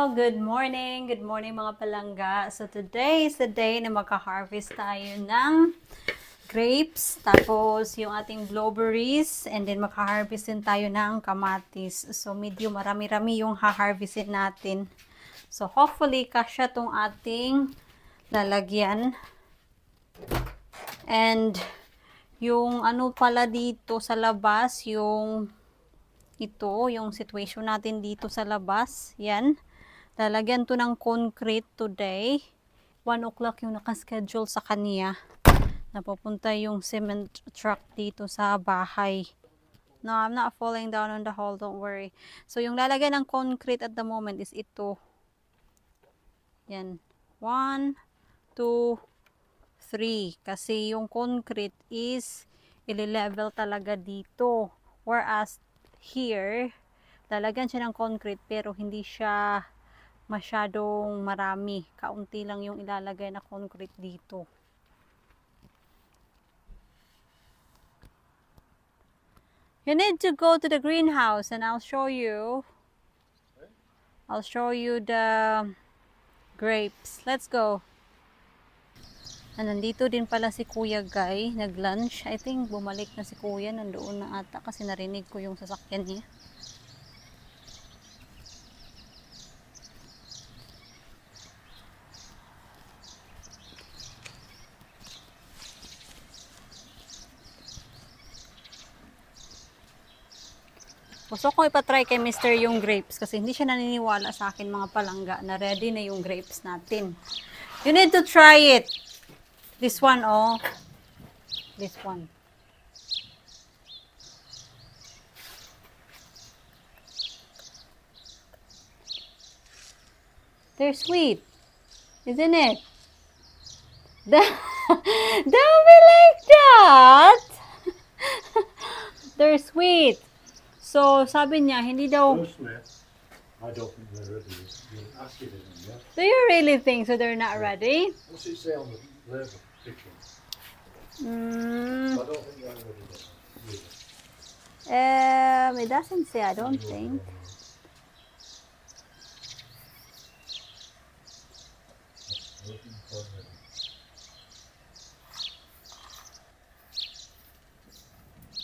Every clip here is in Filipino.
Good morning! Good morning mga palangga. So today is the day na maka-harvest tayo ng grapes, tapos yung ating blueberries, and then maka-harvest din tayo ng kamatis. So medyo marami-rami yung ha-harvestin natin. So hopefully kasya tong ating lalagyan. And yung ano pala dito sa labas, yung situation natin dito sa labas, yan. Lalagyan to ng concrete today. 1 o'clock yung nakaschedule sa kanya. Napupunta yung cement truck dito sa bahay. No, I'm not falling down on the hole, don't worry. So, yung lalagyan ng concrete at the moment is ito. Yan. 1, 2, 3. Kasi yung concrete is ile-level talaga dito. Whereas here, lalagyan siya ng concrete pero hindi siya masyadong marami. Kaunti lang yung ilalagay na concrete dito. You need to go to the greenhouse and I'll show you the grapes. Let's go. And nandito din pala si Kuya Guy, nag-lunch. I think bumalik na si Kuya, nandoon na ata kasi narinig ko yung sasakyan niya. Gusto ko ipatry kay Mr. yung grapes kasi hindi siya naniniwala sa akin mga palangga na ready na yung grapes natin. You need to try it. This one, oh. This one. They're sweet. Isn't it? Don't be like that. They're sweet. So, sabi niya, hindi daw... Personally, I don't think they're ready. You'll ask it in them, yeah? Do you really think so they're not ready? What's it say on the label picture? Mm, I don't think they're ready yet. it doesn't say, I don't think.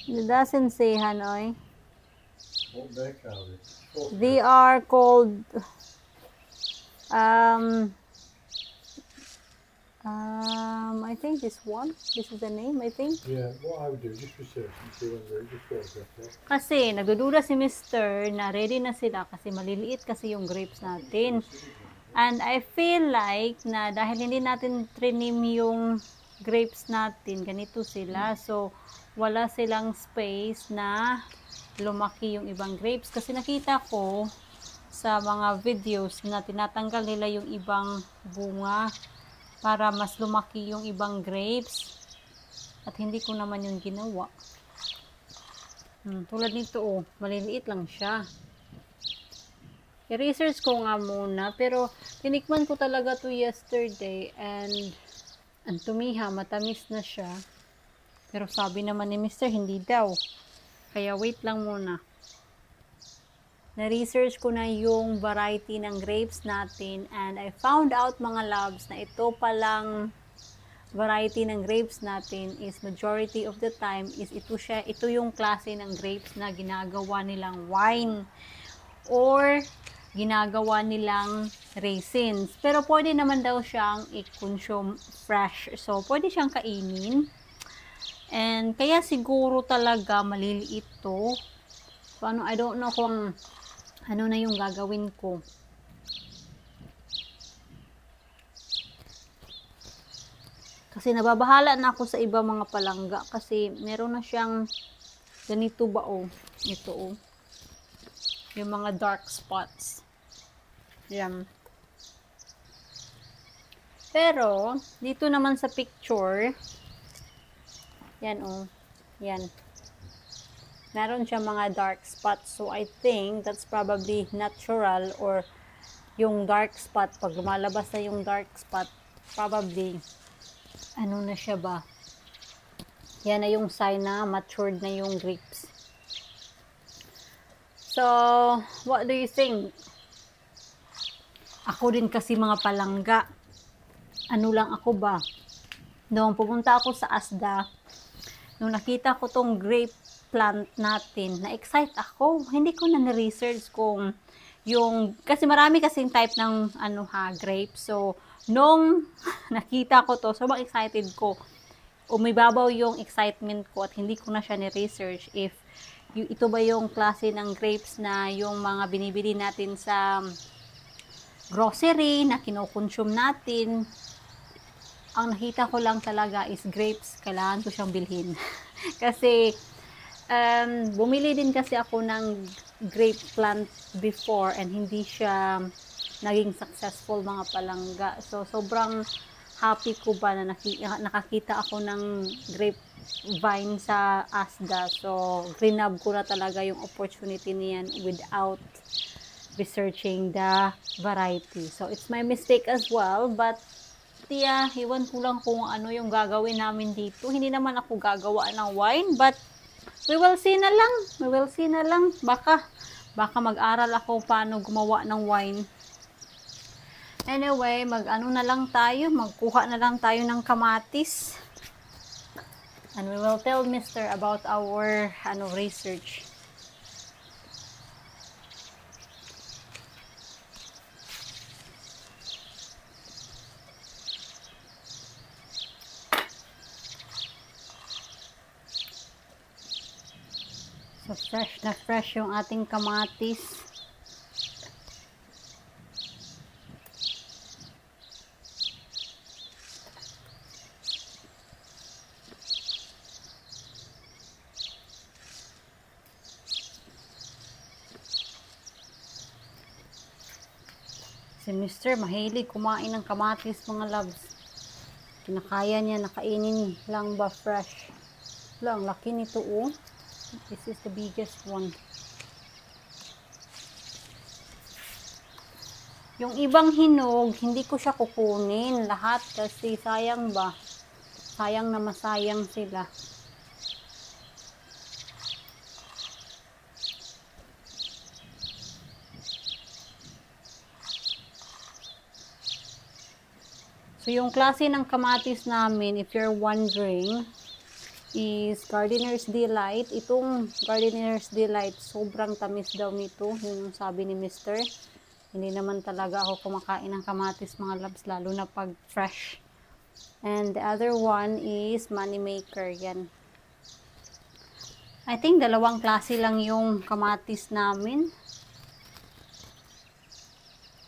It doesn't say, Hanoi. What they call it? They are called I think this one. This is the name, I think. Yeah, what I would do, just research and see when they're just photographed. Kasi nagdududa si Mr. na ready na sila kasi maliliit kasi yung grapes natin. And I feel like na dahil hindi natin trinim yung grapes natin, ganito sila. So, wala silang space na lumaki yung ibang grapes. Kasi nakita ko sa mga videos na tinatanggal nila yung ibang bunga para mas lumaki yung ibang grapes. At hindi ko naman yung ginawa. Tulad nito, oh, maliliit lang siya. I-research ko nga muna, pero tinikman ko talaga to yesterday and ang tumiha, matamis na siya. Pero sabi naman ni Mr. hindi daw. Kaya wait lang muna. Na-research ko na yung variety ng grapes natin and I found out mga loves na ito palang variety ng grapes natin is majority of the time is ito yung klase ng grapes na ginagawa nilang wine or ginagawa nilang raisins. Pero pwede naman daw siyang i-consume fresh. So, pwede siyang kainin. And kaya siguro talaga maliliit to. So, I don't know kung ano na yung gagawin ko. Kasi nababahala na ako sa iba mga palangga. Kasi meron na siyang ganito ba oh. Ito oh. Yung mga dark spots. Yan. Pero, dito naman sa picture, yan oh. Yan. Meron siya mga dark spots. So, I think that's probably natural or yung dark spot. Pag lumalabas na yung dark spot, probably, ano na siya ba? Yan na yung sign na matured na yung grapes. So, what do you think? Ako din kasi mga palangga. Ano lang ako ba? Noong pumunta ako sa Asda, nung nakita ko tong grape plant natin, na-excite ako. Hindi ko na na-research kung yung, kasi marami kasing type ng grape. So, nung nakita ko to, sobrang excited ko. Umibabaw yung excitement ko at hindi ko na siya ni-research if ito ba yung klase ng grapes na yung mga binibili natin sa grocery na kinokonsume natin. Ang nakita ko lang talaga is grapes. Kailangan ko siyang bilhin. Kasi bumili din kasi ako ng grape plant before and hindi siya naging successful mga palangga. So, sobrang happy ko ba na nakakita ako ng grape vine sa Asda. So, grinab ko na talaga yung opportunity niyan without researching the variety. So, it's my mistake as well, but yeah, iwan ko lang kung ano yung gagawin namin dito. Hindi naman ako gagawa ng wine, but we will see na lang. We will see na lang. Baka mag-aral ako paano gumawa ng wine. Anyway, mag-ano na lang tayo. Magkuha na lang tayo ng kamatis. And we will tell Mr. about our research. So, fresh na fresh yung ating kamatis. Si Mr. mahilig kumain ng kamatis mga loves. Kinakaya niya, nakainin lang ba fresh. Lang, laki nito oh. This is the biggest one. Yung ibang hinog, hindi ko siya kukunin lahat kasi sayang ba? Sayang na masayang sila. So, yung klase ng kamatis namin, if you're wondering, is Gardener's Delight. Itong Gardener's Delight, sobrang tamis daw nito. Yun yung sabi ni Mr. Hindi naman talaga ako kumakain ng kamatis mga loves, lalo na pag fresh. And the other one is Moneymaker. Yan. I think dalawang klase lang yung kamatis namin.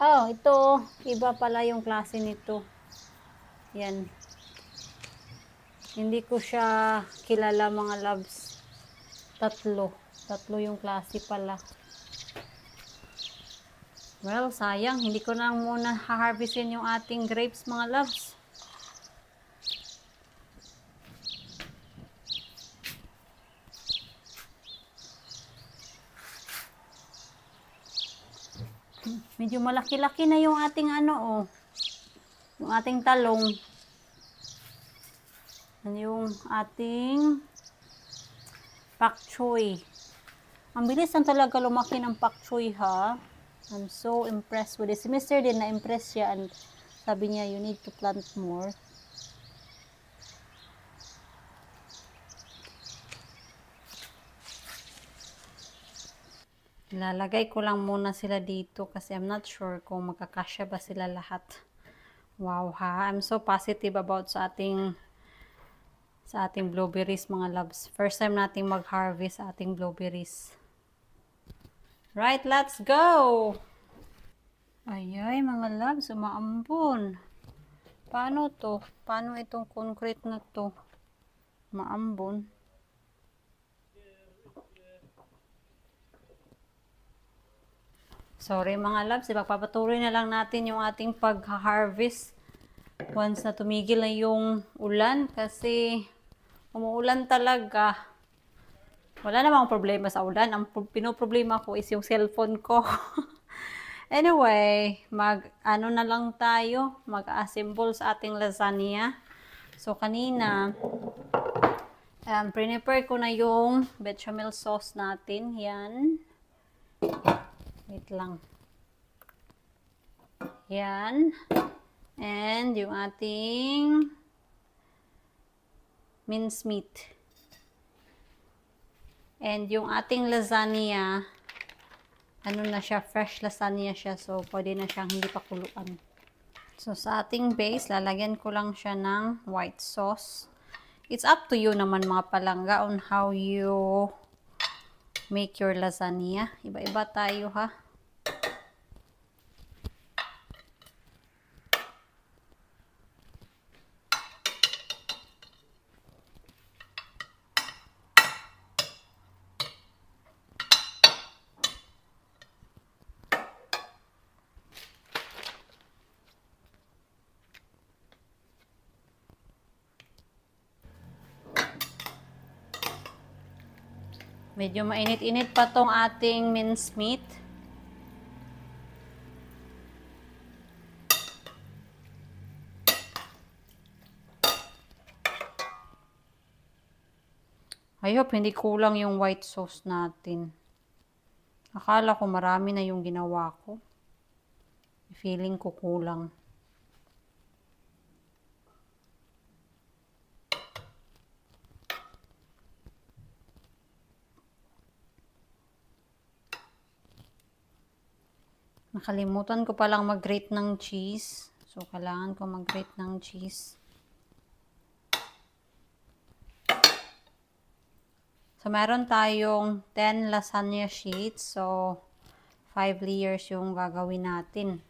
Oh, ito. Iba pala yung klase nito. Yan. Hindi ko siya kilala mga loves. Tatlo yung klase pala. Well, sayang. Hindi ko na muna ha-harvestin yung ating grapes mga loves. Medyo malaki-laki na yung ating yung ating talong. Yung ating pak choy. Ang bilis na talaga lumaki ng pak choy ha. I'm so impressed with this. Si Mr. din na-impress siya and sabi niya, you need to plant more. Ilalagay ko lang muna sila dito kasi I'm not sure kung magkakasya ba sila lahat. Wow ha. I'm so positive about sa ating blueberries mga loves. First time nating mag-harvest sa ating blueberries. Right, let's go! Ayay mga loves, umaambon. Paano to? Paano itong concrete na to? Maambon. Sorry mga loves, ipagpapatuloy na lang natin yung ating pag-harvest once na tumigil na yung ulan kasi umuulan talaga. Wala namang problema sa ulan. Ang pinoproblema ko is yung cellphone ko. Anyway, ano na lang tayo. Mag-assemble sa ating lasagna. So, kanina, prepare ko na yung bechamel sauce natin. Yan. Wait lang. Yan. And yung ating mincemeat. And yung ating lasagna, ano na siya, fresh lasagna siya. So, pwede na siyang hindi pa kuluan. So, sa ating base, lalagyan ko lang siya ng white sauce. It's up to you naman mga palangga on how you make your lasagna. Iba-iba tayo ha. Medyo mainit-init pa tong ating mincemeat. I hope hindi kulang yung white sauce natin. Akala ko marami na yung ginawa ko. Feeling ko kulang. Nakalimutan ko palang mag-grate ng cheese. So, kailangan ko mag-grate ng cheese. So, meron tayong 10 lasagna sheets. So, 5 layers yung gagawin natin.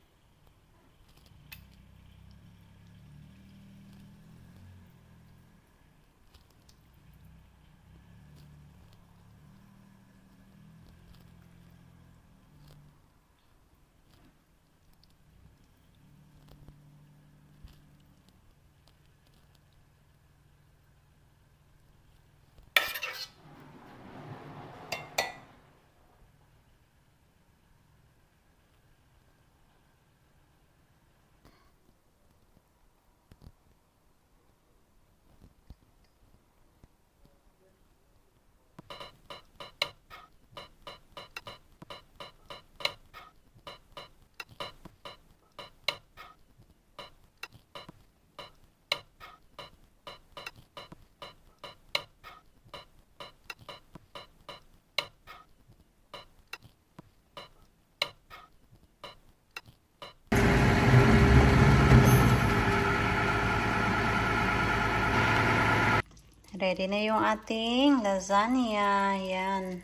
Ready na yung ating lasagna. Yan.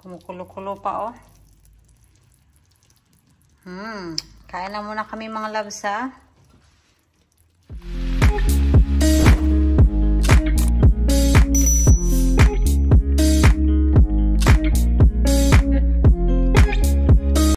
Kumukulo-kulo pa, oh. Kain na muna kami mga loves, ha.